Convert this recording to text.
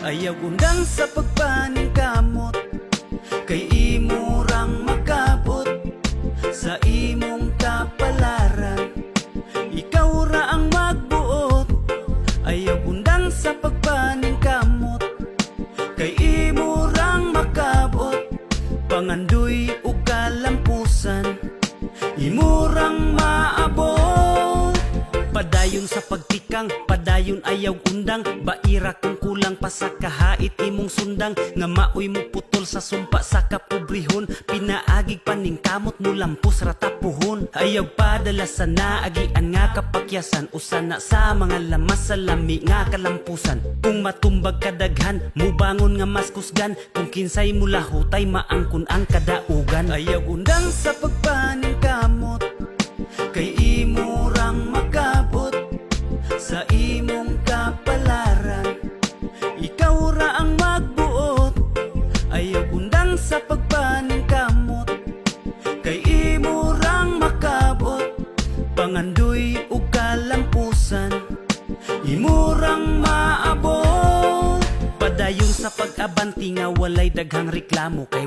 Ayaw undang sa pagpaning kamot, kay imo rang makabot sa imong kapalaran. Ikaw ra ang magbuot. Ayaw undang sa pagpaning kamot, kay imo rang makabot pangandoy ug kalampusan. Imo rang maabot. Padayon sa pagtikang, padayon ayaw undang. Baira kung kulang pa sa kahait imong sundang. Nga maoy mo putol sa sumpa sa kapobrehon. Pinaagig paning kamot mo lampos ratapuhon. Ayaw padala sa naagian nga kapakyasan. Usana sa mga lamas sa lami nga kalampusan. Kung matumbag kadaghan, mubangon nga mas kusgan. Kung kinsay mula hutay maangkon ang kadaugan. Ayaw undang sa pagpaning kamot, kay imo rang makabot sa imong kapalaran. Ikaw ra ang magbuot. Ayaw undang sa pagpaning kamot, kay imo rang makabot pangandoy ug kalampusan. Imo rang maabot. Padayon sa pag-abanti nga walay daghang reklamo, kay